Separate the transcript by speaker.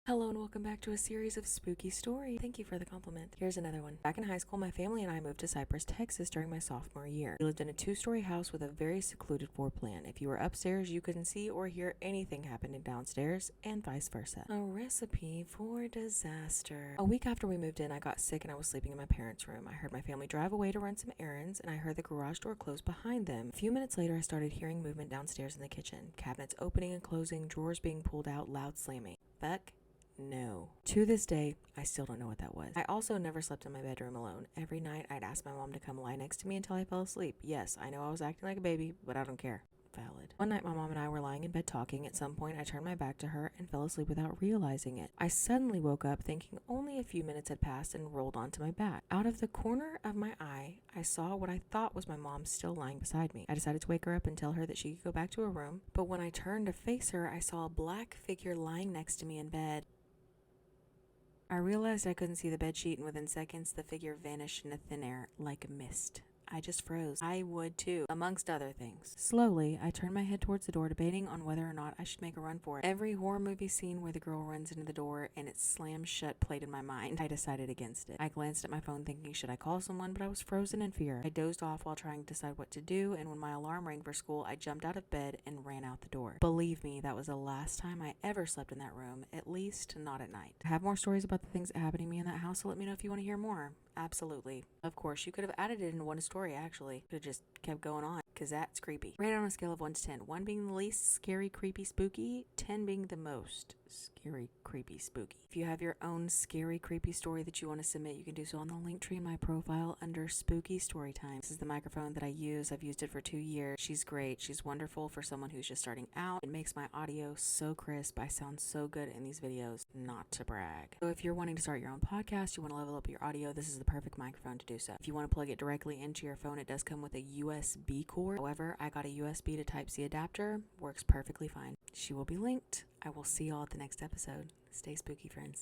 Speaker 1: Hello and welcome back to a series of spooky stories. Thank you for the compliment. Here's another one. Back in high school, my family and I moved to Cypress, Texas during my sophomore year. We lived in a 2-story house with a very secluded floor plan. If you were upstairs, you couldn't see or hear anything happening downstairs, and vice versa. A recipe for disaster. A week after we moved in, I got sick and I was sleeping in my parents' room. I heard my family drive away to run some errands, and I heard the garage door close behind them. A few minutes later, I started hearing movement downstairs in the kitchen. Cabinets opening and closing, drawers being pulled out, loud slamming. Fuck. No. To this day, I still don't know what that was. I also never slept in my bedroom alone. Every night, I'd ask my mom to come lie next to me until I fell asleep. Yes, I know I was acting like a baby, but I don't care. Valid. One night, my mom and I were lying in bed talking. At some point, I turned my back to her and fell asleep without realizing it. I suddenly woke up thinking only a few minutes had passed and rolled onto my back. Out of the corner of my eye, I saw what I thought was my mom still lying beside me. I decided to wake her up and tell her that she could go back to her room, but when I turned to face her, I saw a black figure lying next to me in bed. I realized I couldn't see the bedsheet, and within seconds, the figure vanished into thin air like a mist. I just froze. I would too, amongst other things. Slowly, I turned my head towards the door, debating on whether or not I should make a run for it. Every horror movie scene where the girl runs into the door and it slams shut played in my mind. I decided against it. I glanced at my phone thinking, should I call someone? But I was frozen in fear. I dozed off while trying to decide what to do, and when my alarm rang for school, I jumped out of bed and ran out the door. Believe me, that was the last time I ever slept in that room, at least not at night. I have more stories about the things that happened to me in that house, so let me know if you want to hear more. Absolutely. Of course, you could have added it in one story, actually. Could have just kept going on, because that's creepy. Rate it on a scale of 1 to 10. 1 being the least scary, creepy, spooky. 10 being the most scary, creepy, spooky. If you have your own scary, creepy story that you want to submit, you can do so on the link tree in my profile under Spooky Storytime. This is the microphone that I use. I've used it for 2 years. She's great. She's wonderful for someone who's just starting out. It makes my audio so crisp. I sound so good in these videos, not to brag. So if you're wanting to start your own podcast, you want to level up your audio, this is the perfect microphone to do so. If you want to plug it directly into your phone, it does come with a USB cord. However, I got a USB to Type-C adapter. Works perfectly fine. She will be linked. I will see y'all at the next episode. Stay spooky, friends.